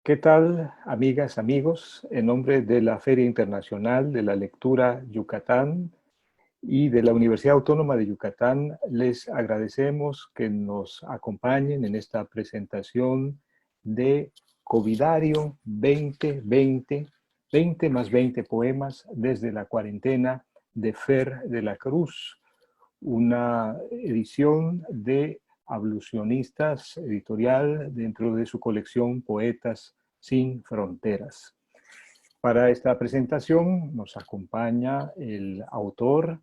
¿Qué tal, amigas, amigos? En nombre de la Feria Internacional de la Lectura Yucatán y de la Universidad Autónoma de Yucatán, les agradecemos que nos acompañen en esta presentación de Covidario 2020, 20 más 20 poemas desde la cuarentena de Fer de la Cruz, una edición de Ablucionistas Editorial dentro de su colección Poetas sin Fronteras. Para esta presentación nos acompaña el autor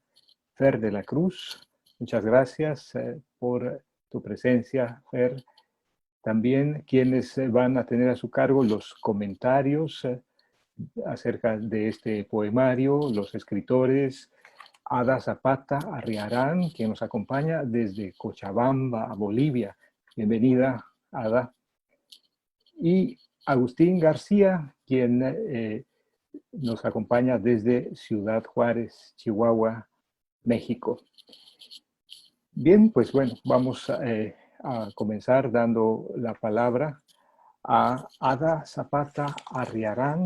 Fer de la Cruz. Muchas gracias por tu presencia, Fer. También quienes van a tener a su cargo los comentarios acerca de este poemario, los escritores Ada Zapata Arriarán, quien nos acompaña desde Cochabamba, Bolivia. Bienvenida, Ada. Y Agustín García, quien nos acompaña desde Ciudad Juárez, Chihuahua, México. Bien, pues bueno, vamos a comenzar dando la palabra a Ada Zapata Arriarán.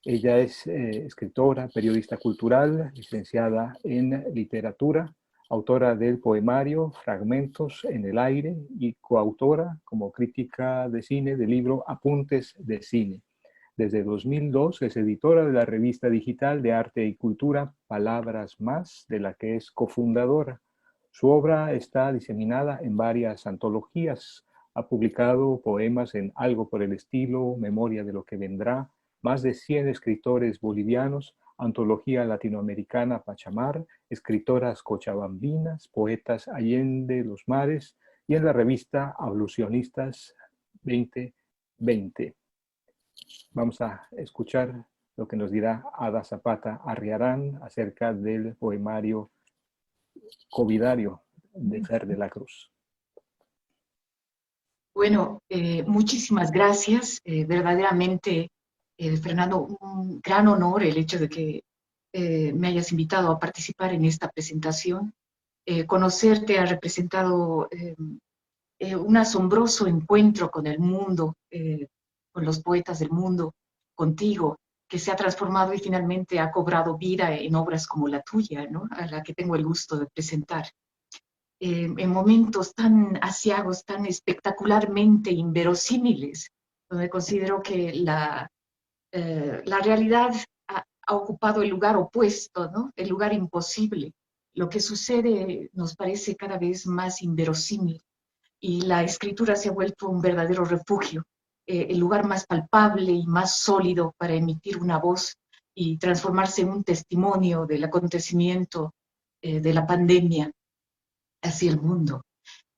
Ella es escritora, periodista cultural, licenciada en literatura, autora del poemario Fragmentos en el aire y coautora como crítica de cine del libro Apuntes de cine. Desde 2002 es editora de la revista digital de arte y cultura Palabras Más, de la que es cofundadora. Su obra está diseminada en varias antologías. Ha publicado poemas en Algo por el estilo, Memoria de lo que vendrá, más de 100 escritores bolivianos, antología latinoamericana Pachamar, escritoras cochabambinas, poetas allende los mares y en la revista Ablucionistas 2020. Vamos a escuchar lo que nos dirá Ada Zapata Arriarán acerca del poemario Covidario de Fer de la Cruz. Bueno, muchísimas gracias. Verdaderamente, Fernando, un gran honor el hecho de que me hayas invitado a participar en esta presentación. Conocerte ha representado un asombroso encuentro con el mundo, con los poetas del mundo, contigo, que se ha transformado y finalmente ha cobrado vida en obras como la tuya, ¿no? A la que tengo el gusto de presentar. En momentos tan aciagos, tan espectacularmente inverosímiles, donde considero que la realidad ha ocupado el lugar opuesto, ¿no? El lugar imposible. Lo que sucede nos parece cada vez más inverosímil y la escritura se ha vuelto un verdadero refugio, el lugar más palpable y más sólido para emitir una voz y transformarse en un testimonio del acontecimiento de la pandemia hacia el mundo.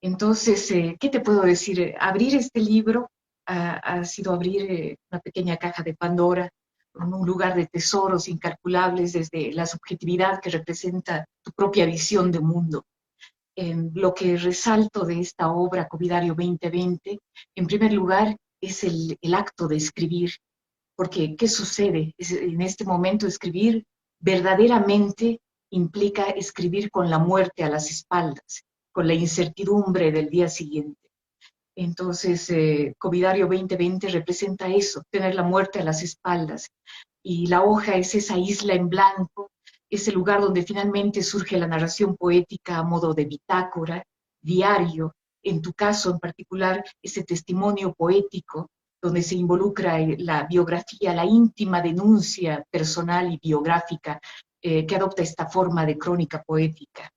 Entonces, ¿qué te puedo decir? Abrir este libro ha sido abrir una pequeña caja de Pandora, un lugar de tesoros incalculables desde la subjetividad que representa tu propia visión de mundo. Lo que resalto de esta obra, Covidario 2020, en primer lugar, es el acto de escribir, porque ¿qué sucede? En este momento escribir verdaderamente implica escribir con la muerte a las espaldas, con la incertidumbre del día siguiente. Entonces, Covidario 2020 representa eso, tener la muerte a las espaldas. Y la hoja es esa isla en blanco, ese lugar donde finalmente surge la narración poética a modo de bitácora, diario, en tu caso en particular, ese testimonio poético donde se involucra la biografía, la íntima denuncia personal y biográfica que adopta esta forma de crónica poética.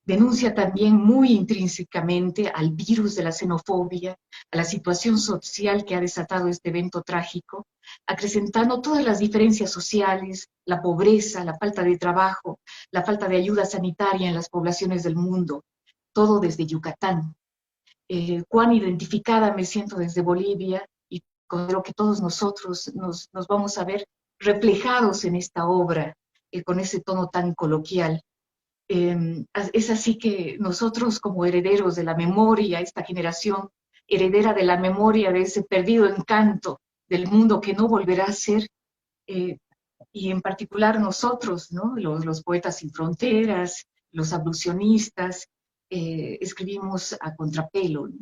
Denuncia también muy intrínsecamente al virus de la xenofobia, a la situación social que ha desatado este evento trágico, acrecentando todas las diferencias sociales, la pobreza, la falta de trabajo, la falta de ayuda sanitaria en las poblaciones del mundo, todo desde Yucatán. Cuán identificada me siento desde Bolivia y considero que todos nosotros nos vamos a ver reflejados en esta obra, con ese tono tan coloquial. Es así que nosotros como herederos de la memoria, esta generación heredera de la memoria de ese perdido encanto del mundo que no volverá a ser, y en particular nosotros, ¿no? Los poetas sin fronteras, los ablucionistas, escribimos a contrapelo, ¿no?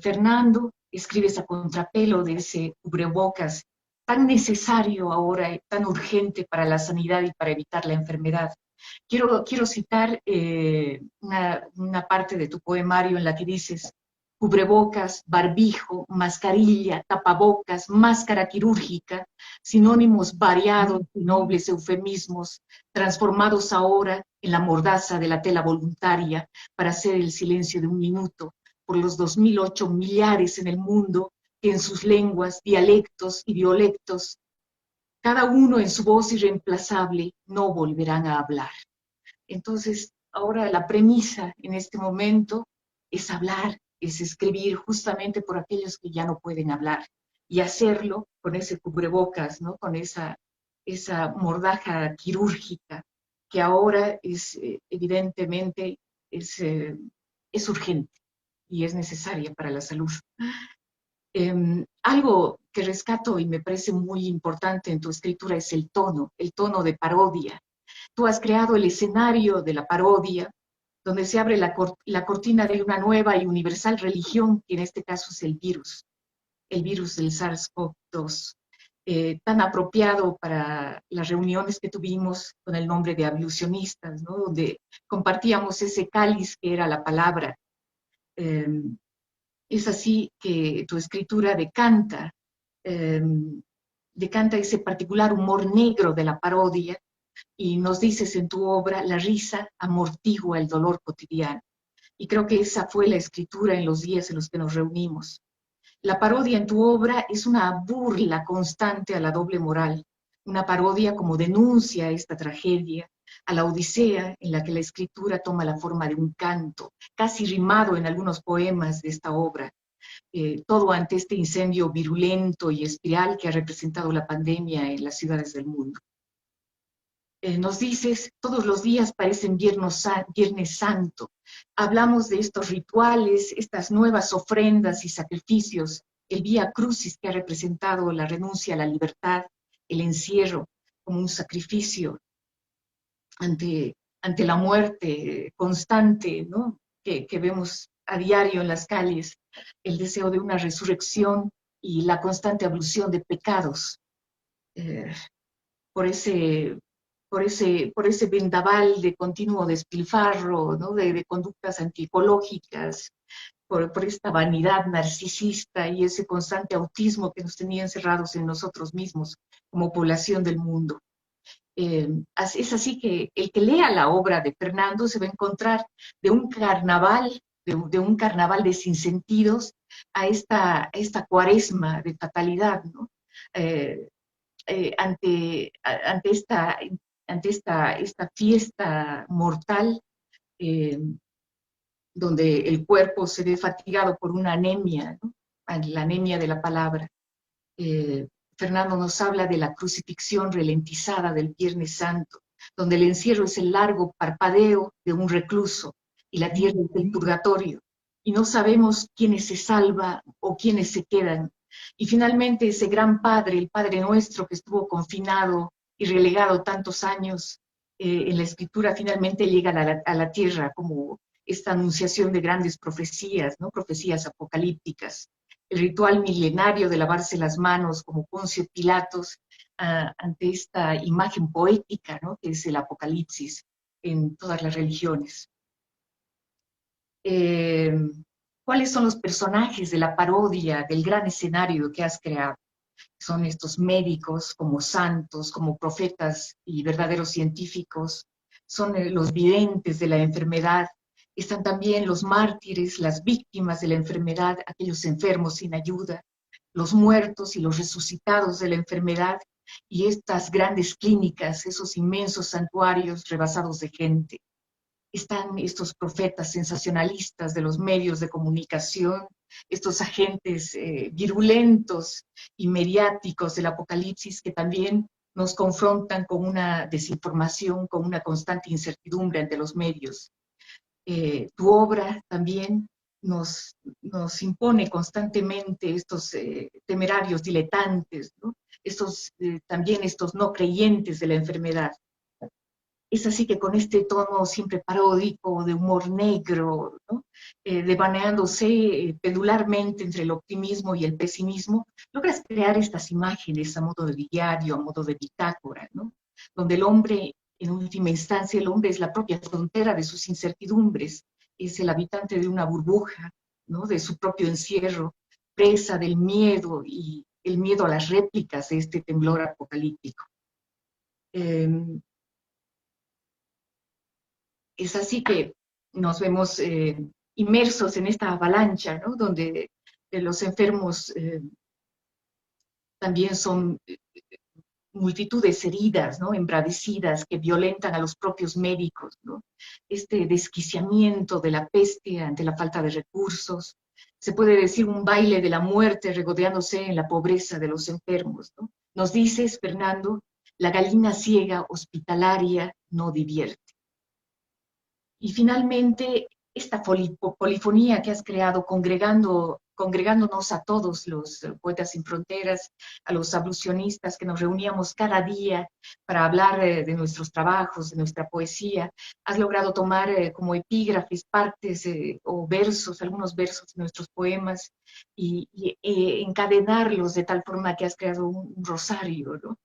Fernando escribes a contrapelo de ese cubrebocas tan necesario ahora, tan urgente para la sanidad y para evitar la enfermedad. Quiero citar una parte de tu poemario en la que dices: cubrebocas, barbijo, mascarilla, tapabocas, máscara quirúrgica, sinónimos variados y nobles eufemismos, transformados ahora en la mordaza de la tela voluntaria para hacer el silencio de un minuto por los 2008 millares en el mundo que en sus lenguas, dialectos y diolectos, cada uno en su voz irreemplazable, no volverán a hablar. Entonces, ahora la premisa en este momento es hablar, es escribir justamente por aquellos que ya no pueden hablar y hacerlo con ese cubrebocas, ¿no? Con esa mordaja quirúrgica que ahora es evidentemente es urgente y es necesaria para la salud. Algo que rescato y me parece muy importante en tu escritura es el tono de parodia. Tú has creado el escenario de la parodia, donde se abre la cortina de una nueva y universal religión, que en este caso es el virus del SARS-CoV-2, tan apropiado para las reuniones que tuvimos con el nombre de ablucionistas, ¿no? Donde compartíamos ese cáliz que era la palabra. Eh, es así que tu escritura eh, decanta ese particular humor negro de la parodia, y nos dices en tu obra: la risa amortigua el dolor cotidiano. Y creo que esa fue la escritura en los días en los que nos reunimos. La parodia en tu obra es una burla constante a la doble moral, una parodia como denuncia a esta tragedia, a la odisea en la que la escritura toma la forma de un canto, casi rimado en algunos poemas de esta obra, todo ante este incendio virulento y espiral que ha representado la pandemia en las ciudades del mundo. Nos dices: todos los días parecen Viernes Santo. Hablamos de estos rituales, estas nuevas ofrendas y sacrificios, el Vía Crucis que ha representado la renuncia a la libertad, el encierro como un sacrificio ante la muerte constante, ¿no? que vemos a diario en las calles, el deseo de una resurrección y la constante ablución de pecados. Eh, por ese, por ese vendaval de continuo despilfarro, ¿no? de conductas antiecológicas, por esta vanidad narcisista y ese constante autismo que nos tenía encerrados en nosotros mismos como población del mundo. Es así que el que lea la obra de Fernando se va a encontrar de un carnaval, de un carnaval de sinsentidos a esta cuaresma de fatalidad, ¿no? Eh, ante esta fiesta mortal, eh, donde el cuerpo se ve fatigado por una anemia, ¿no? La anemia de la palabra. Eh, Fernando nos habla de la crucifixión ralentizada del Viernes Santo, donde el encierro es el largo parpadeo de un recluso y la tierra es el purgatorio, y no sabemos quiénes se salvan o quiénes se quedan. Y finalmente ese gran Padre, el Padre Nuestro, que estuvo confinado y relegado tantos años, en la Escritura finalmente llega a la tierra como esta anunciación de grandes profecías, ¿no? Profecías apocalípticas. El ritual milenario de lavarse las manos como Poncio Pilatos, ante esta imagen poética, ¿no? Que es el Apocalipsis en todas las religiones. ¿Cuáles son los personajes de la parodia del gran escenario que has creado? Son estos médicos como santos, como profetas y verdaderos científicos, son los videntes de la enfermedad, están también los mártires, las víctimas de la enfermedad, aquellos enfermos sin ayuda, los muertos y los resucitados de la enfermedad, y estas grandes clínicas, esos inmensos santuarios rebasados de gente. Están estos profetas sensacionalistas de los medios de comunicación, estos agentes virulentos y mediáticos del apocalipsis que también nos confrontan con una desinformación, con una constante incertidumbre ante los medios. Tu obra también nos impone constantemente estos temerarios diletantes, ¿no? También estos no creyentes de la enfermedad. Es así que con este tono siempre paródico, de humor negro, ¿no? Devaneándose pendularmente entre el optimismo y el pesimismo, logras crear estas imágenes a modo de diario, a modo de bitácora, ¿no? Donde el hombre, en última instancia, el hombre es la propia frontera de sus incertidumbres, es el habitante de una burbuja, ¿no? De su propio encierro, presa del miedo y el miedo a las réplicas de este temblor apocalíptico. Es así que nos vemos inmersos en esta avalancha, ¿no? Donde los enfermos también son multitudes heridas, ¿no? Embravecidas, que violentan a los propios médicos, ¿no? Este desquiciamiento de la peste ante la falta de recursos, se puede decir un baile de la muerte regodeándose en la pobreza de los enfermos, ¿no? Nos dices, Fernando, la gallina ciega hospitalaria no divierte. Y finalmente, esta polifonía que has creado, congregándonos a todos los Poetas Sin Fronteras, a los ablucionistas que nos reuníamos cada día para hablar de nuestros trabajos, de nuestra poesía, has logrado tomar como epígrafes partes o versos, algunos versos de nuestros poemas y encadenarlos de tal forma que has creado un rosario, ¿no?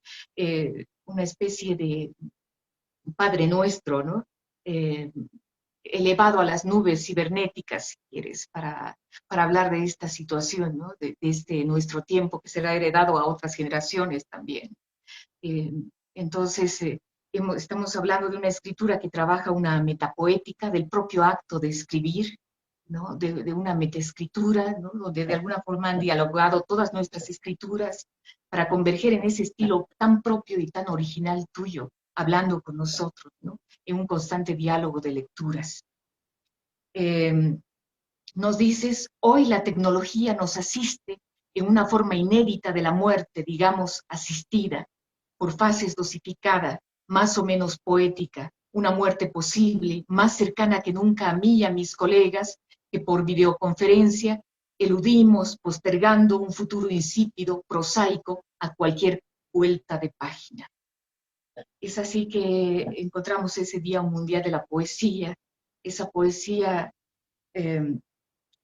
Una especie de Padre Nuestro, ¿no? Eh, elevado a las nubes cibernéticas, si quieres, para hablar de esta situación, ¿no? De este nuestro tiempo que será heredado a otras generaciones también. Eh, entonces, estamos hablando de una escritura que trabaja una metapoética del propio acto de escribir, ¿no? De una metaescritura, ¿no? Donde de alguna forma han dialogado todas nuestras escrituras para converger en ese estilo tan propio y tan original tuyo, hablando con nosotros, ¿no? En un constante diálogo de lecturas. Nos dices, hoy la tecnología nos asiste en una forma inédita de la muerte, digamos, asistida, por fases dosificada, más o menos poética, una muerte posible, más cercana que nunca a mí y a mis colegas, que por videoconferencia eludimos, postergando un futuro insípido, prosaico, a cualquier vuelta de página. Es así que encontramos ese Día Mundial de la Poesía, esa poesía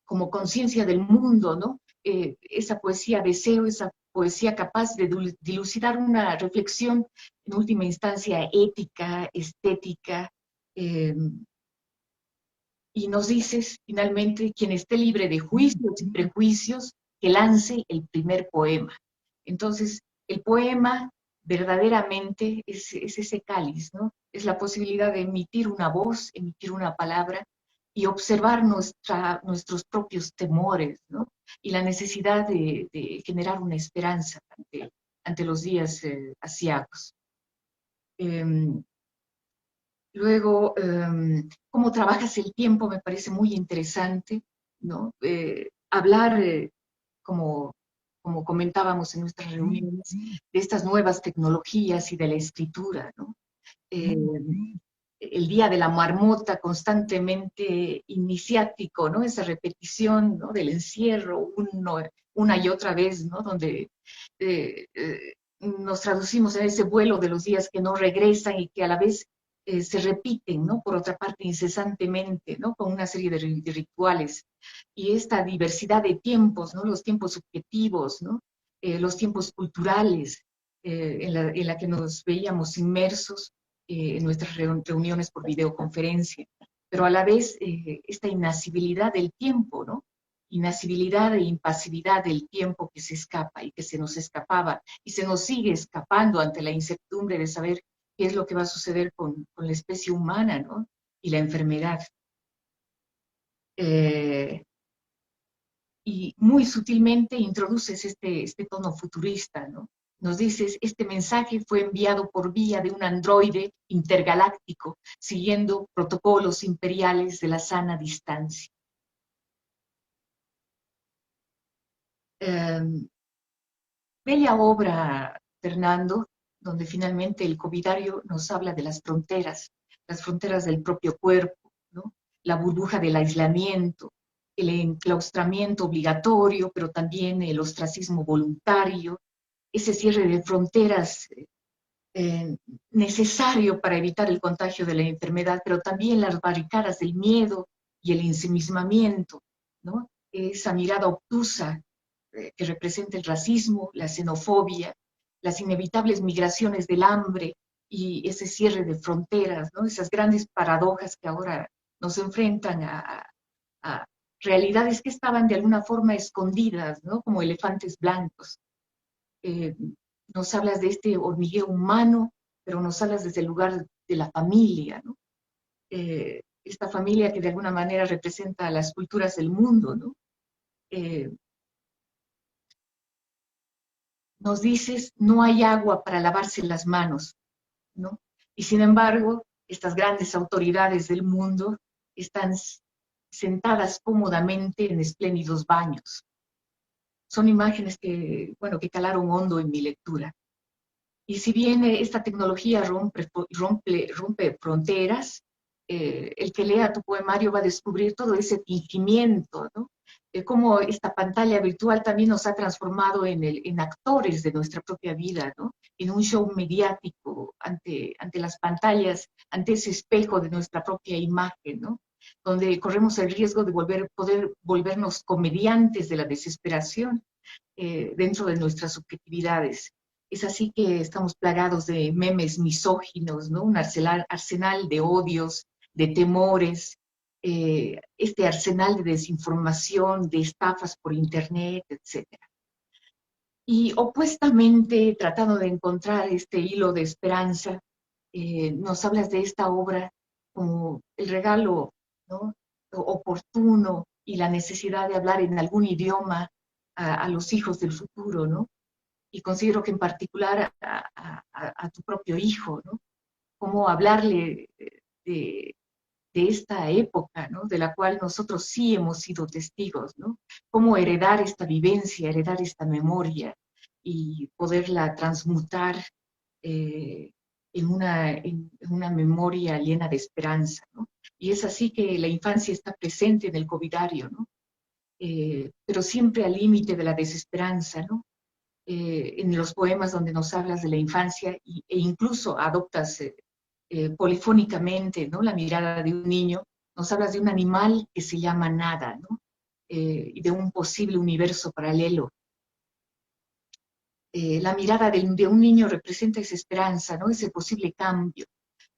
como conciencia del mundo, ¿no? Esa poesía deseo, esa poesía capaz de dilucidar una reflexión, en última instancia, ética, estética, y nos dices, finalmente, quien esté libre de juicios y prejuicios, que lance el primer poema. Entonces, el poema verdaderamente es ese cáliz, ¿no? Es la posibilidad de emitir una voz, emitir una palabra y observar nuestros propios temores, ¿no? Y la necesidad de generar una esperanza ante los días aciagos. Luego, cómo trabajas el tiempo me parece muy interesante, ¿no? Hablar, como comentábamos en nuestras reuniones, de estas nuevas tecnologías y de la escritura, ¿no? El día de la marmota constantemente iniciático, ¿no? Esa repetición, ¿no? Del encierro una y otra vez, ¿no? Donde nos traducimos en ese vuelo de los días que no regresan y que a la vez se repiten, ¿no? Por otra parte, incesantemente, ¿no? Con una serie de rituales. Y esta diversidad de tiempos, ¿no? Los tiempos subjetivos, ¿no? Los tiempos culturales, en la que nos veíamos inmersos en nuestras reuniones por videoconferencia, pero a la vez esta inasibilidad del tiempo, ¿no? Inasibilidad e impasividad del tiempo que se escapa y que se nos escapaba y se nos sigue escapando ante la incertidumbre de saber qué es lo que va a suceder con la especie humana, ¿no? Y la enfermedad. Y muy sutilmente introduces este tono futurista, ¿no? Nos dices, este mensaje fue enviado por vía de un androide intergaláctico, siguiendo protocolos imperiales de la sana distancia. Bella obra, Fernando, donde finalmente el covidario nos habla de las fronteras del propio cuerpo, ¿no? La burbuja del aislamiento, el enclaustramiento obligatorio, pero también el ostracismo voluntario, ese cierre de fronteras necesario para evitar el contagio de la enfermedad, pero también las barricadas del miedo y el ensimismamiento, ¿no? Esa mirada obtusa que representa el racismo, la xenofobia, las inevitables migraciones del hambre y ese cierre de fronteras, ¿no? Esas grandes paradojas que ahora nos enfrentan a realidades que estaban de alguna forma escondidas, ¿no? Como elefantes blancos. Eh, Nos hablas de este hormigueo humano, pero nos hablas desde el lugar de la familia, ¿no? Esta familia que de alguna manera representa a las culturas del mundo, ¿no? Eh, Nos dices, no hay agua para lavarse las manos, ¿no? Y sin embargo, estas grandes autoridades del mundo están sentadas cómodamente en espléndidos baños. Son imágenes que, bueno, que calaron hondo en mi lectura. Y si bien esta tecnología rompe fronteras, el que lea tu poemario va a descubrir todo ese fingimiento, ¿no? Cómo esta pantalla virtual también nos ha transformado en actores de nuestra propia vida, ¿no? En un show mediático ante las pantallas, ante ese espejo de nuestra propia imagen, ¿no? Donde corremos el riesgo de poder volvernos comediantes de la desesperación dentro de nuestras subjetividades. Es así que estamos plagados de memes misóginos, ¿no? Un arsenal de odios, de temores, este arsenal de desinformación, de estafas por internet, etcétera. Y opuestamente, tratando de encontrar este hilo de esperanza, nos hablas de esta obra como el regalo, ¿no? Oportuno y la necesidad de hablar en algún idioma a los hijos del futuro, ¿no? Y considero que en particular a tu propio hijo, ¿no? Cómo hablarle de, de esta época, ¿no? De la cual nosotros sí hemos sido testigos, ¿no? Cómo heredar esta vivencia, heredar esta memoria y poderla transmutar eh, en una memoria llena de esperanza, ¿no? Y es así que la infancia está presente en el covidario, ¿no? Pero siempre al límite de la desesperanza, ¿no? En los poemas donde nos hablas de la infancia e incluso adoptas polifónicamente, ¿no? La mirada de un niño, nos hablas de un animal que se llama nada, ¿no? Y de un posible universo paralelo. La mirada de un niño representa esa esperanza, ¿no? Ese posible cambio.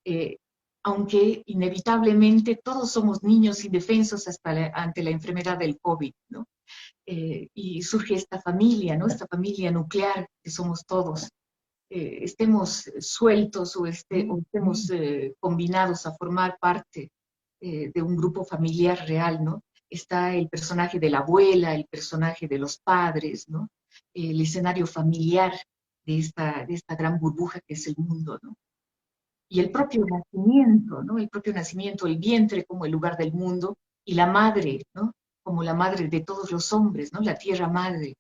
Eh, Aunque inevitablemente todos somos niños indefensos ante la enfermedad del COVID, ¿no? Y surge esta familia, ¿no? Esta familia nuclear que somos todos. Estemos sueltos o estemos combinados a formar parte de un grupo familiar real, ¿no? Está el personaje de la abuela, el personaje de los padres, ¿no? El escenario familiar de esta gran burbuja que es el mundo, ¿no? Y el propio nacimiento, ¿no? El propio nacimiento, el vientre como el lugar del mundo, y la madre, ¿no? Como la madre de todos los hombres, ¿no? La tierra madre.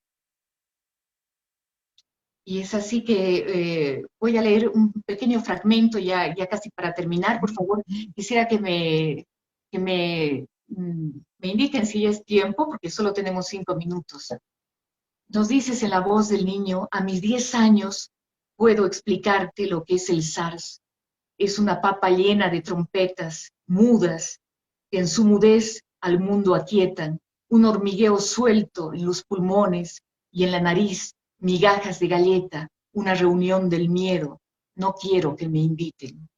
Y es así que voy a leer un pequeño fragmento ya casi para terminar. Por favor, quisiera me indiquen si es tiempo, porque solo tenemos 5 minutos. Nos dices en la voz del niño, a mis 10 años puedo explicarte lo que es el SARS. Es una papa llena de trompetas, mudas, que en su mudez al mundo aquietan, un hormigueo suelto en los pulmones y en la nariz, migajas de galleta, una reunión del miedo. No quiero que me inviten.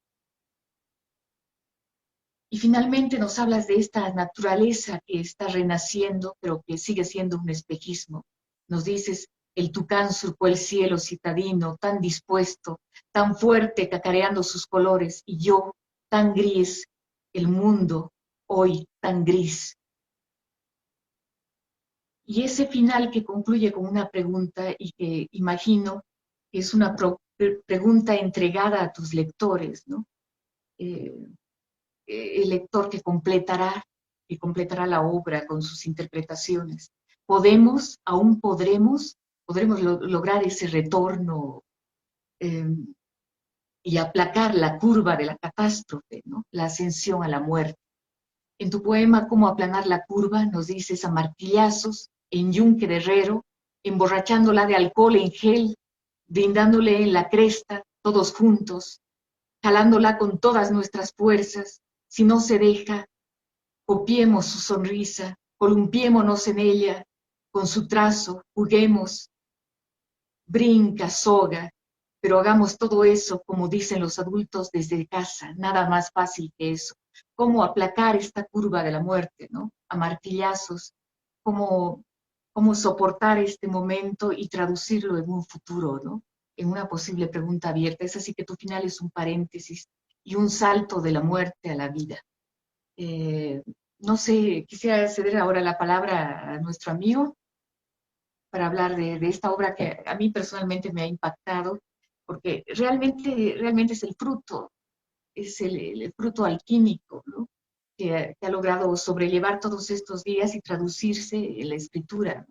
Y finalmente nos hablas de esta naturaleza que está renaciendo, pero que sigue siendo un espejismo. Nos dices, el tucán surcó el cielo citadino, tan dispuesto, tan fuerte, cacareando sus colores, y yo, tan gris, el mundo, hoy tan gris. Y ese final que concluye con una pregunta y que imagino que es una pregunta entregada a tus lectores, ¿no? Eh, el lector que completará la obra con sus interpretaciones. Aún podremos lograr ese retorno eh, y aplacar la curva de la catástrofe, ¿no? La ascensión a la muerte. En tu poema Cómo aplanar la curva nos dices a martillazos, en yunque de herrero, emborrachándola de alcohol en gel, brindándole en la cresta todos juntos, jalándola con todas nuestras fuerzas. Si no se deja, copiemos su sonrisa, columpiémonos en ella, con su trazo, juguemos, brinca, soga, pero hagamos todo eso, como dicen los adultos, desde casa, nada más fácil que eso. Cómo aplacar esta curva de la muerte, ¿no? A martillazos, cómo soportar este momento y traducirlo en un futuro, ¿no? En una posible pregunta abierta. Es así que tu final es un paréntesis y un salto de la muerte a la vida. No sé, quisiera ceder ahora la palabra a nuestro amigo para hablar de esta obra que a mí personalmente me ha impactado, porque realmente es el fruto, es el fruto alquímico, ¿no? Que ha logrado sobrellevar todos estos días y traducirse en la escritura.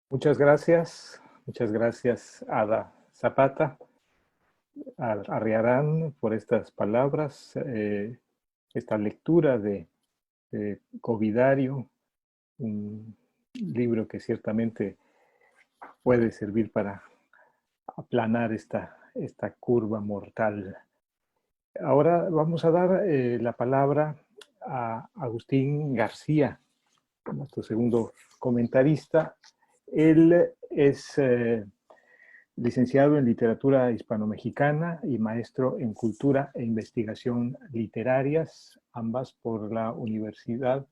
Muchas gracias Ada Zapata, Arriarán, por estas palabras, esta lectura de Covidario, un libro que ciertamente puede servir para aplanar esta curva mortal. Ahora vamos a dar la palabra a Agustín García, nuestro segundo comentarista. Él es licenciado en Literatura Hispano-Mexicana y maestro en Cultura e Investigación Literarias, ambas por la Universidad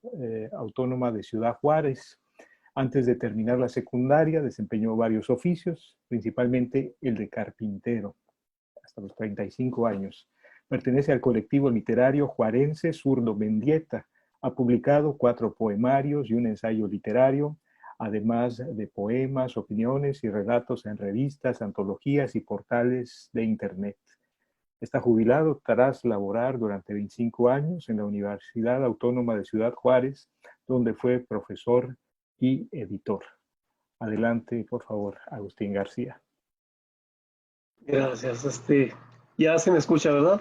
Autónoma de Ciudad Juárez. Antes de terminar la secundaria, desempeñó varios oficios, principalmente el de carpintero, hasta los 35 años. Pertenece al colectivo literario juarense Zurdo Mendieta. Ha publicado 4 poemarios y un ensayo literario, además de poemas, opiniones y relatos en revistas, antologías y portales de Internet. Está jubilado tras laborar durante 25 años en la Universidad Autónoma de Ciudad Juárez, donde fue profesor y editor. Adelante, por favor, Agustín García. Gracias. Ya se me escucha, ¿verdad?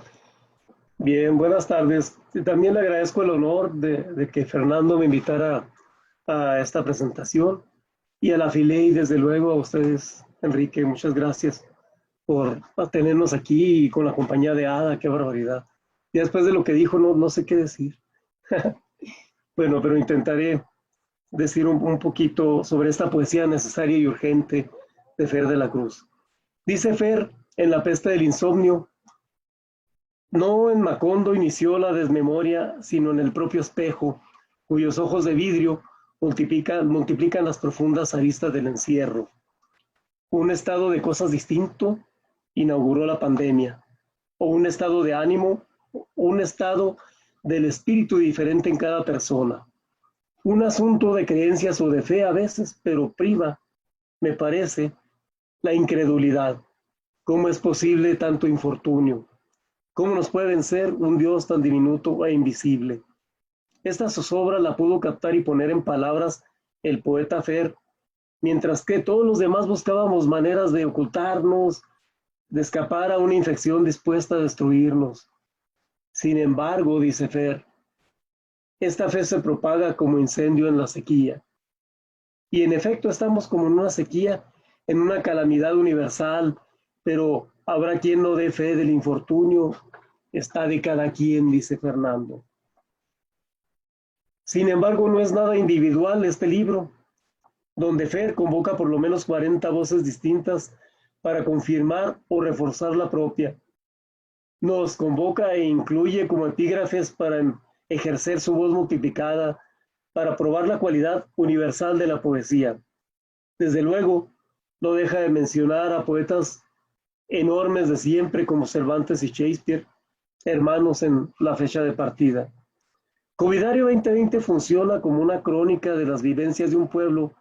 Bien, buenas tardes. También le agradezco el honor de que Fernando me invitara a esta presentación, y a la Filey, desde luego, a ustedes, Enrique, muchas gracias por tenernos aquí y con la compañía de Ada. Qué barbaridad. Y después de lo que dijo, no sé qué decir. Bueno, pero intentaré decir un poquito sobre esta poesía necesaria y urgente de Fer de la Cruz. Dice Fer en La peste del insomnio: no en Macondo inició la desmemoria, sino en el propio espejo, cuyos ojos de vidrio multiplican las profundas aristas del encierro. Un estado de cosas distinto inauguró la pandemia, o un estado de ánimo, un estado del espíritu diferente en cada persona. Un asunto de creencias o de fe a veces, pero priva, me parece, la incredulidad. ¿Cómo es posible tanto infortunio? ¿Cómo nos puede vencer un Dios tan diminuto e invisible? Esta zozobra la pudo captar y poner en palabras el poeta Fer, mientras que todos los demás buscábamos maneras de ocultarnos, de escapar a una infección dispuesta a destruirnos. Sin embargo, dice Fer, esta fe se propaga como incendio en la sequía. Y en efecto estamos como en una sequía, en una calamidad universal, pero habrá quien no dé fe del infortunio. Está de cada quien, dice Fernando. Sin embargo, no es nada individual este libro, donde Fer convoca por lo menos 40 voces distintas para confirmar o reforzar la propia. Nos convoca e incluye como epígrafes para ejercer su voz multiplicada, para probar la cualidad universal de la poesía. Desde luego, no deja de mencionar a poetas enormes de siempre como Cervantes y Shakespeare, hermanos en la fecha de partida. Covidario 2020 funciona como una crónica de las vivencias de un pueblo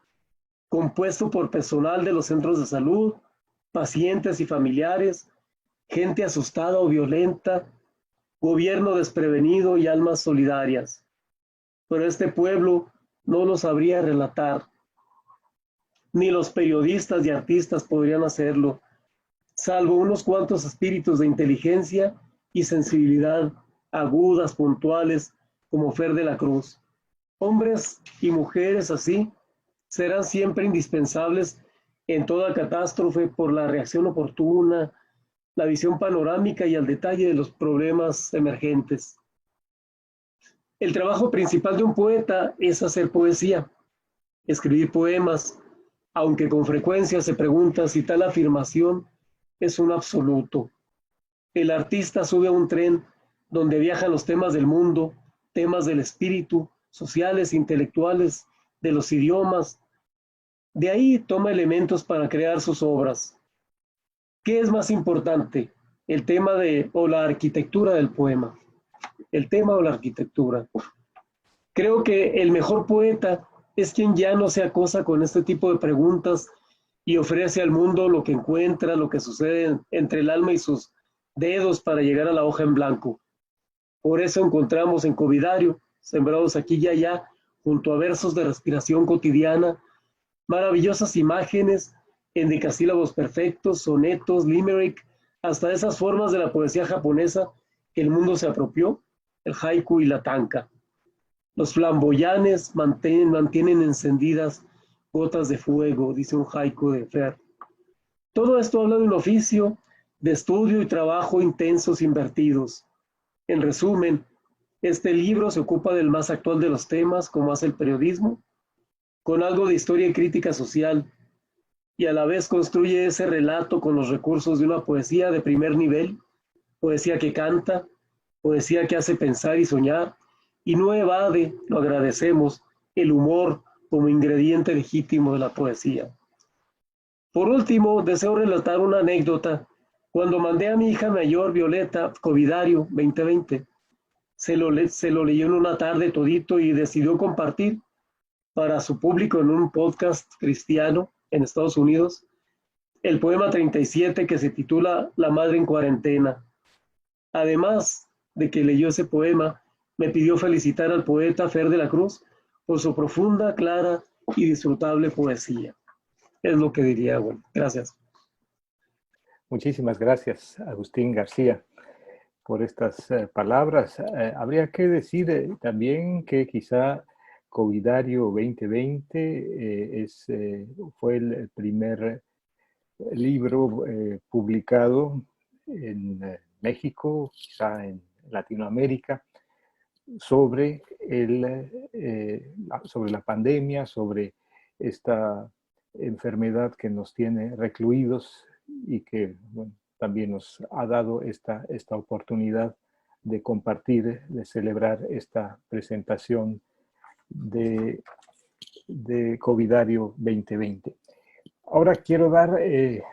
compuesto por personal de los centros de salud, pacientes y familiares, gente asustada o violenta, gobierno desprevenido y almas solidarias. Pero este pueblo no lo sabría relatar. Ni los periodistas y artistas podrían hacerlo, salvo unos cuantos espíritus de inteligencia y sensibilidad agudas, puntuales, como Fer de la Cruz. Hombres y mujeres así serán siempre indispensables en toda catástrofe por la reacción oportuna, la visión panorámica y al detalle de los problemas emergentes. El trabajo principal de un poeta es hacer poesía, escribir poemas, aunque con frecuencia se pregunta si tal afirmación es un absoluto. El artista sube a un tren donde viajan los temas del mundo, temas del espíritu, sociales, intelectuales, de los idiomas. De ahí toma elementos para crear sus obras. ¿Qué es más importante? El tema o la arquitectura del poema. El tema o la arquitectura. Creo que el mejor poeta es quien ya no se acosa con este tipo de preguntas y ofrece al mundo lo que encuentra, lo que sucede entre el alma y sus dedos para llegar a la hoja en blanco. Por eso encontramos en Covidario, sembrados aquí y allá, junto a versos de respiración cotidiana, maravillosas imágenes, endecasílabos perfectos, sonetos, limerick, hasta esas formas de la poesía japonesa que el mundo se apropió, el haiku y la tanka. Los flamboyanes mantienen encendidas gotas de fuego, dice un haiku de Fer. Todo esto habla de un oficio, de estudio y trabajo intensos invertidos. En resumen, este libro se ocupa del más actual de los temas, como hace el periodismo, con algo de historia y crítica social, y a la vez construye ese relato con los recursos de una poesía de primer nivel, poesía que canta, poesía que hace pensar y soñar, y no evade, lo agradecemos, el humor como ingrediente legítimo de la poesía. Por último, deseo relatar una anécdota. Cuando mandé a mi hija mayor, Violeta, Covidario 2020, se lo leyó en una tarde todito y decidió compartir para su público en un podcast cristiano en Estados Unidos el poema 37 que se titula La Madre en Cuarentena. Además de que leyó ese poema, me pidió felicitar al poeta Fer de la Cruz por su profunda, clara y disfrutable poesía. Es lo que diría. Bueno, gracias. Muchísimas gracias, Agustín García, por estas palabras. Habría que decir también que quizá Covidario 2020 fue el primer libro publicado en México, quizá en Latinoamérica, sobre la pandemia, sobre esta enfermedad que nos tiene recluidos y que bueno, también nos ha dado esta oportunidad de compartir, de celebrar esta presentación de Covidario 2020. Ahora quiero dar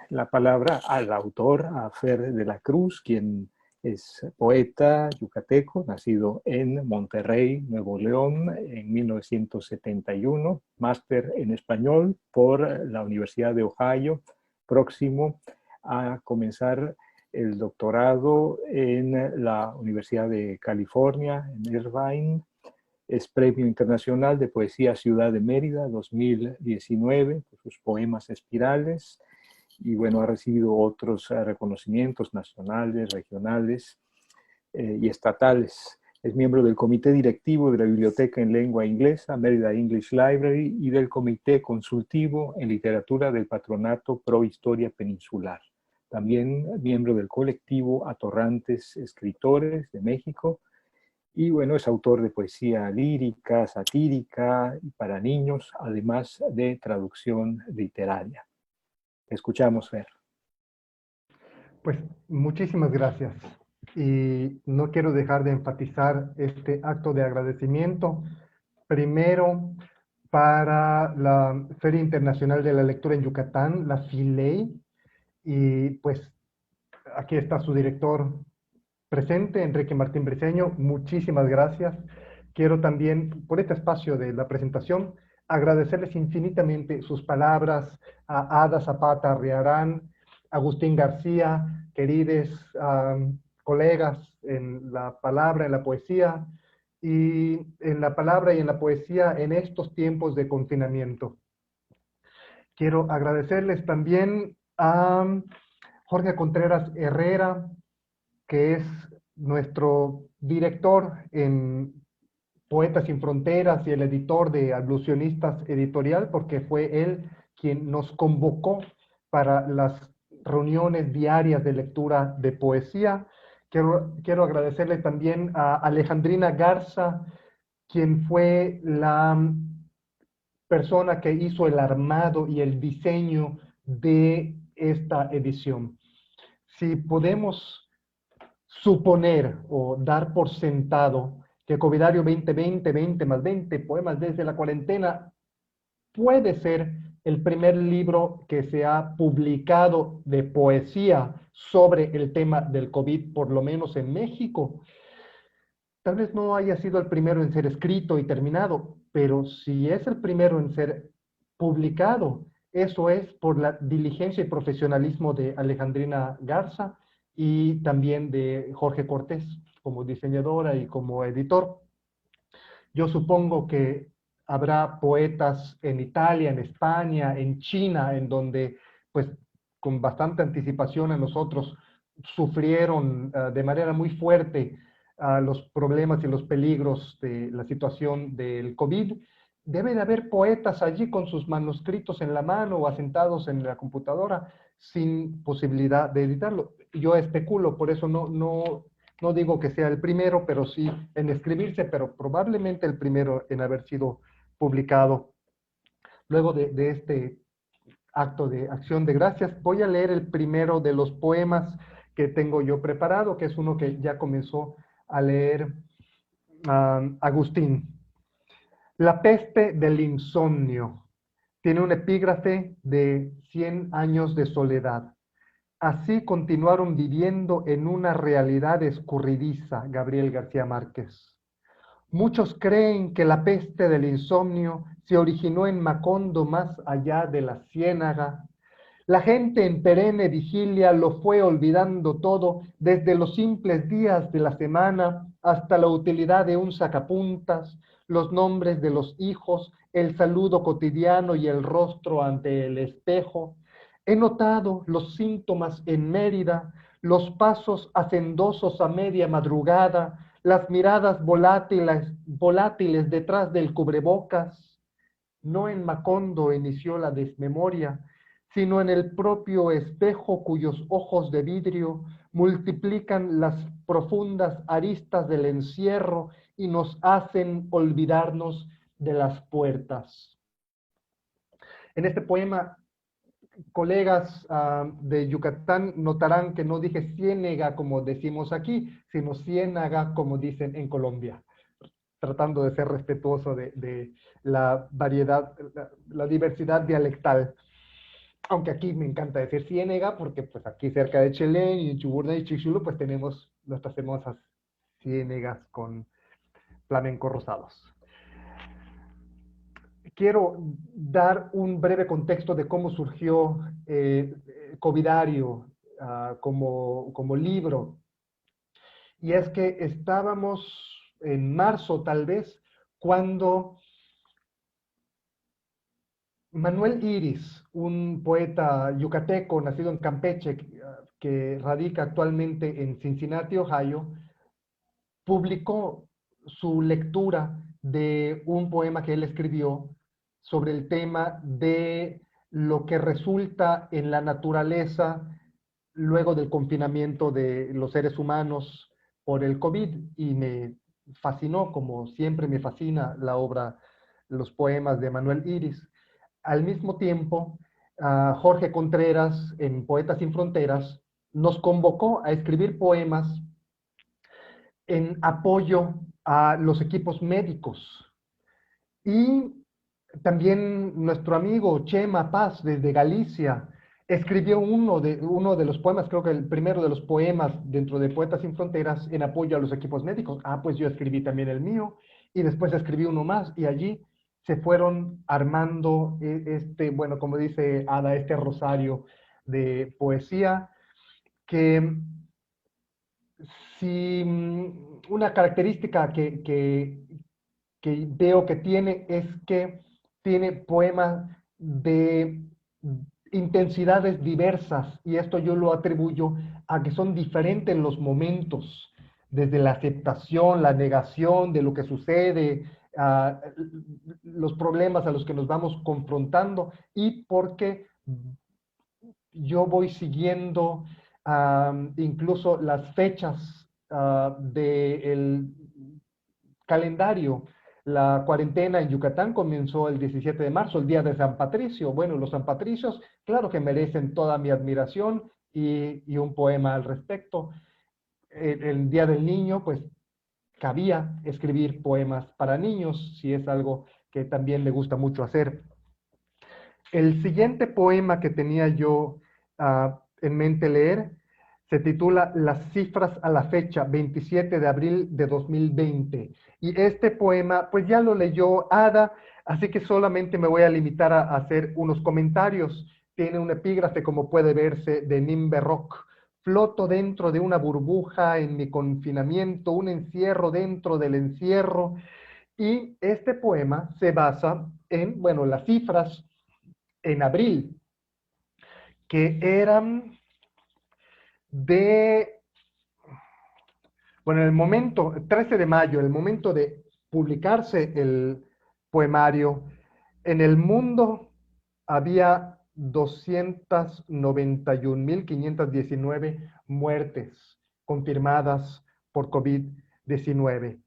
la palabra al autor, a Fer de la Cruz, quien es poeta yucateco, nacido en Monterrey, Nuevo León, en 1971, máster en español por la Universidad de Ohio, próximo a comenzar el doctorado en la Universidad de California, en Irvine. Es Premio Internacional de Poesía Ciudad de Mérida 2019 por sus poemas espirales y bueno, ha recibido otros reconocimientos nacionales, regionales y estatales. Es miembro del Comité Directivo de la Biblioteca en Lengua Inglesa, Mérida English Library, y del Comité Consultivo en Literatura del Patronato Pro Historia Peninsular. También miembro del colectivo Atorrantes Escritores de México, y bueno, es autor de poesía lírica, satírica y para niños, además de traducción literaria. Te escuchamos, Fer. Pues muchísimas gracias. Y no quiero dejar de enfatizar este acto de agradecimiento, primero para la Feria Internacional de la Lectura en Yucatán, la FILEY, y pues aquí está su director presente, Enrique Martín Briceño. Muchísimas gracias. Quiero también, por este espacio de la presentación, agradecerles infinitamente sus palabras a Ada Zapata Arriarán, Agustín García, queridos colegas en la palabra, en la poesía, y en la palabra y en la poesía en estos tiempos de confinamiento. Quiero agradecerles también a Jorge Contreras Herrera, que es nuestro director en Poetas Sin Fronteras y el editor de Ablucionistas Editorial, porque fue él quien nos convocó para las reuniones diarias de lectura de poesía. Quiero agradecerle también a Alejandrina Garza, quien fue la persona que hizo el armado y el diseño de esta edición. Si podemos suponer o dar por sentado que Covidario 2020, 20 más 20, poemas desde la cuarentena, puede ser el primer libro que se ha publicado de poesía sobre el tema del COVID, por lo menos en México. Tal vez no haya sido el primero en ser escrito y terminado, pero si es el primero en ser publicado, eso es por la diligencia y profesionalismo de Alejandrina Garza y también de Jorge Cortés como diseñadora y como editor. Yo supongo que habrá poetas en Italia, en España, en China, en donde, pues, con bastante anticipación a nosotros sufrieron de manera muy fuerte los problemas y los peligros de la situación del COVID. Debe de haber poetas allí con sus manuscritos en la mano o asentados en la computadora sin posibilidad de editarlo. Yo especulo, por eso no digo que sea el primero, pero sí en escribirse, pero probablemente el primero en haber sido publicado. Luego de este acto de acción de gracias, voy a leer el primero de los poemas que tengo yo preparado, que es uno que ya comenzó a leer Agustín. La peste del insomnio. Tiene un epígrafe de 100 años de soledad. Así continuaron viviendo en una realidad escurridiza, Gabriel García Márquez. Muchos creen que la peste del insomnio se originó en Macondo, más allá de la ciénaga. La gente en perenne vigilia lo fue olvidando todo, desde los simples días de la semana hasta la utilidad de un sacapuntas, los nombres de los hijos, el saludo cotidiano y el rostro ante el espejo. He notado los síntomas en Mérida, los pasos hacendosos a media madrugada, las miradas volátiles detrás del cubrebocas. No en Macondo inició la desmemoria, sino en el propio espejo cuyos ojos de vidrio multiplican las profundas aristas del encierro y nos hacen olvidarnos de las puertas. En este poema, colegas de Yucatán notarán que no dije ciénega como decimos aquí, sino ciénaga como dicen en Colombia, tratando de ser respetuoso de la variedad, la diversidad dialectal. Aunque aquí me encanta decir ciénega, porque pues aquí cerca de Chelén y en Chuburná y Chixulo, pues tenemos nuestras hermosas ciénegas con flamencos rosados. Quiero dar un breve contexto de cómo surgió Covidario como libro. Y es que estábamos en marzo, tal vez, cuando Manuel Iris, un poeta yucateco nacido en Campeche, que radica actualmente en Cincinnati, Ohio, publicó su lectura de un poema que él escribió sobre el tema de lo que resulta en la naturaleza luego del confinamiento de los seres humanos por el COVID, y me fascinó, como siempre me fascina la obra, los poemas de Manuel Iris. Al mismo tiempo, Jorge Contreras, en Poetas sin Fronteras, nos convocó a escribir poemas en apoyo a los equipos médicos. Y también nuestro amigo Chema Paz, desde Galicia, escribió uno de los poemas, creo que el primero de los poemas dentro de Poetas sin Fronteras, en apoyo a los equipos médicos. Pues yo escribí también el mío, y después escribí uno más, y allí se fueron armando bueno, como dice Ada, este rosario de poesía, que si una característica que veo que tiene es que tiene poemas de intensidades diversas, y esto yo lo atribuyo a que son diferentes los momentos, desde la aceptación, la negación de lo que sucede, los problemas a los que nos vamos confrontando y porque yo voy siguiendo incluso las fechas del calendario. La cuarentena en Yucatán comenzó el 17 de marzo, el día de San Patricio. Bueno, los San Patricios, claro que merecen toda mi admiración y un poema al respecto. El Día del Niño, pues cabía escribir poemas para niños, si es algo que también le gusta mucho hacer. El siguiente poema que tenía yo en mente leer se titula Las cifras a la fecha, 27 de abril de 2020. Y este poema, pues ya lo leyó Ada, así que solamente me voy a limitar a hacer unos comentarios. Tiene un epígrafe, como puede verse, de Nimbe Rock. Floto dentro de una burbuja en mi confinamiento, un encierro dentro del encierro. Y este poema se basa en, bueno, las cifras en abril, que eran de, bueno, el momento, 13 de mayo, el momento de publicarse el poemario, en el mundo había 291.519 muertes confirmadas por COVID-19,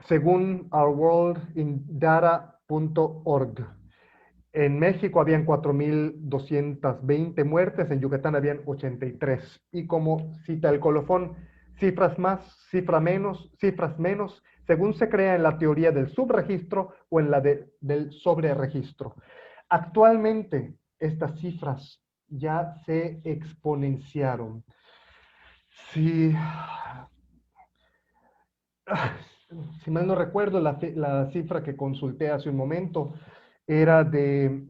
según ourworldindata.org. En México habían 4.220 muertes, en Yucatán habían 83. Y como cita el colofón, cifras más, cifras menos, según se crea en la teoría del subregistro o en la del sobreregistro. Actualmente, estas cifras ya se exponenciaron. Si mal no recuerdo, la cifra que consulté hace un momento era de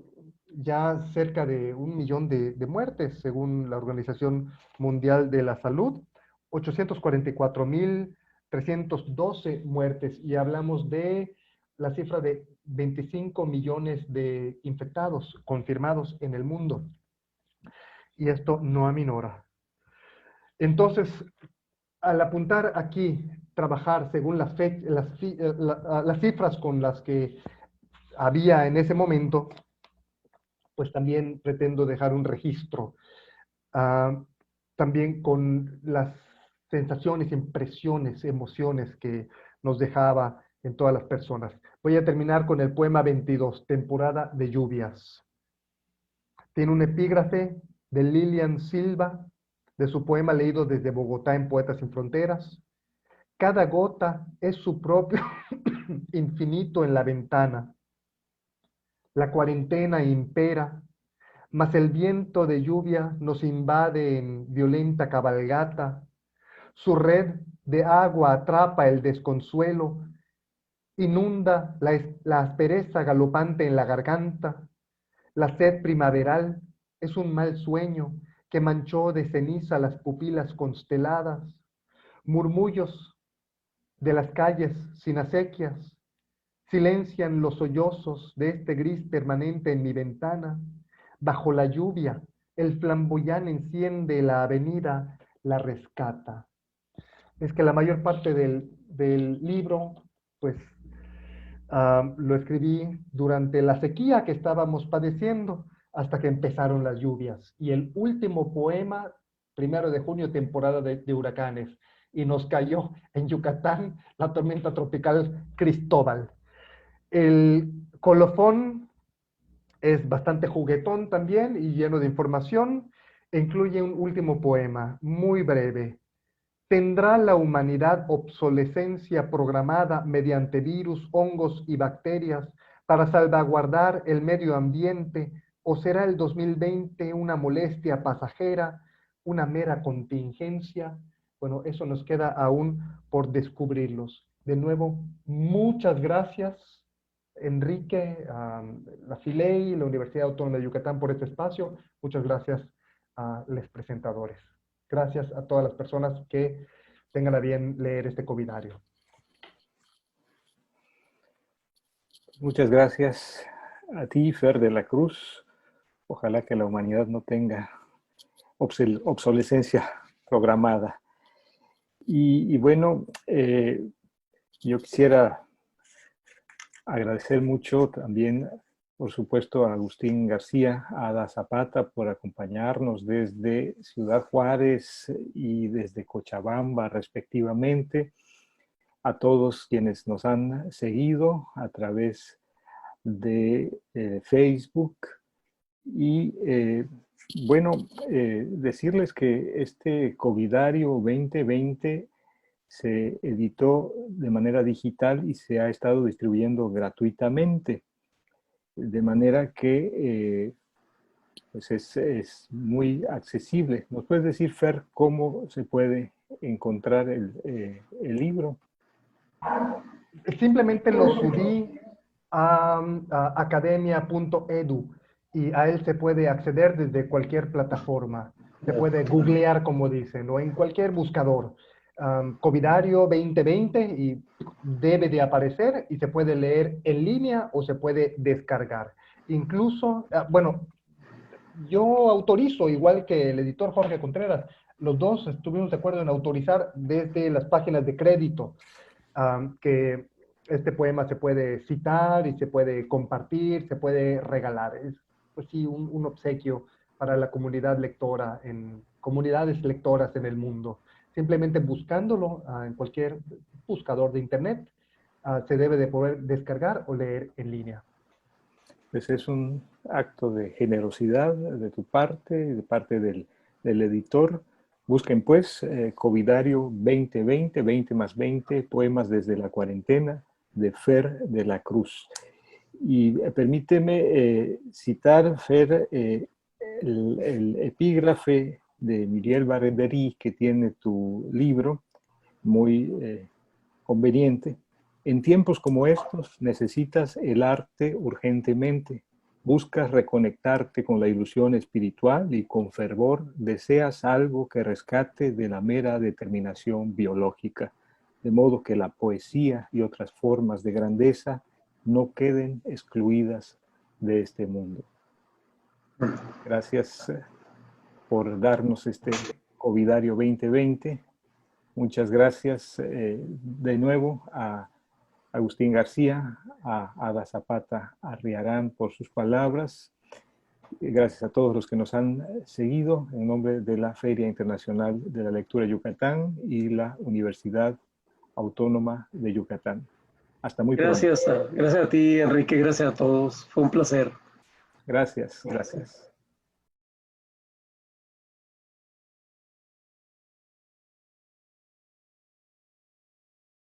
ya cerca de 1 millón de muertes, según la Organización Mundial de la Salud, 844.312 muertes, y hablamos de la cifra de 25 millones de infectados confirmados en el mundo. Y esto no aminora. Entonces, al apuntar aquí, trabajar según las cifras con las que había en ese momento, pues también pretendo dejar un registro, también con las sensaciones, impresiones, emociones que nos dejaba en todas las personas. Voy a terminar con el poema 22, Temporada de Lluvias. Tiene un epígrafe de Lilian Silva, de su poema leído desde Bogotá en Poetas Sin Fronteras. Cada gota es su propio infinito en la ventana. La cuarentena impera, mas el viento de lluvia nos invade en violenta cabalgata. Su red de agua atrapa el desconsuelo, inunda la aspereza galopante en la garganta. La sed primaveral es un mal sueño que manchó de ceniza las pupilas consteladas. Murmullos de las calles sin acequias silencian los sollozos de este gris permanente en mi ventana. Bajo la lluvia, el flamboyán enciende la avenida, la rescata. Es que la mayor parte del libro, pues, lo escribí durante la sequía que estábamos padeciendo, hasta que empezaron las lluvias. Y el último poema, 1 de junio, temporada de huracanes. Y nos cayó en Yucatán la tormenta tropical Cristóbal. El colofón es bastante juguetón también y lleno de información. Incluye un último poema, muy breve. ¿Tendrá la humanidad obsolescencia programada mediante virus, hongos y bacterias para salvaguardar el medio ambiente? ¿O será el 2020 una molestia pasajera, una mera contingencia? Bueno, eso nos queda aún por descubrirlos. De nuevo, muchas gracias, Enrique, la FILEI, la Universidad Autónoma de Yucatán, por este espacio. Muchas gracias a los presentadores. Gracias a todas las personas que tengan a bien leer este covidario. Muchas gracias a ti, Fer de la Cruz. Ojalá que la humanidad no tenga obsolescencia programada. Y bueno, yo quisiera Agradecer mucho también, por supuesto, a Agustín García, a Ada Zapata por acompañarnos desde Ciudad Juárez y desde Cochabamba, respectivamente, a todos quienes nos han seguido a través de Facebook y decirles que este Covidario 2020 se editó de manera digital y se ha estado distribuyendo gratuitamente, de manera que pues es muy accesible. ¿Nos puedes decir, Fer, cómo se puede encontrar el libro? Simplemente lo subí a academia.edu y a él se puede acceder desde cualquier plataforma. Se puede googlear, como dicen, o en cualquier buscador. Covidario 2020 y debe de aparecer y se puede leer en línea o se puede descargar. Incluso, bueno, yo autorizo, igual que el editor Jorge Contreras, los dos estuvimos de acuerdo en autorizar desde las páginas de crédito que este poema se puede citar y se puede compartir, se puede regalar. Es, pues sí, un obsequio para la comunidad lectora, en comunidades lectoras en el mundo. Simplemente buscándolo en cualquier buscador de internet, se debe de poder descargar o leer en línea. Pues es un acto de generosidad de tu parte, de parte del editor. Busquen pues Covidario 2020, 20 más 20, poemas desde la cuarentena, de Fer de la Cruz. Y permíteme citar, Fer, el epígrafe de Muriel Barrenderí que tiene tu libro, muy conveniente. En tiempos como estos necesitas el arte urgentemente. Buscas reconectarte con la ilusión espiritual y con fervor deseas algo que rescate de la mera determinación biológica, de modo que la poesía y otras formas de grandeza no queden excluidas de este mundo. Gracias por darnos este Covidario 2020. Muchas gracias de nuevo a Agustín García, a Ada Zapata Arriarán por sus palabras. Gracias a todos los que nos han seguido en nombre de la Feria Internacional de la Lectura Yucatán y la Universidad Autónoma de Yucatán. Hasta muy pronto. Gracias a ti, Enrique, gracias a todos. Fue un placer. Gracias, gracias.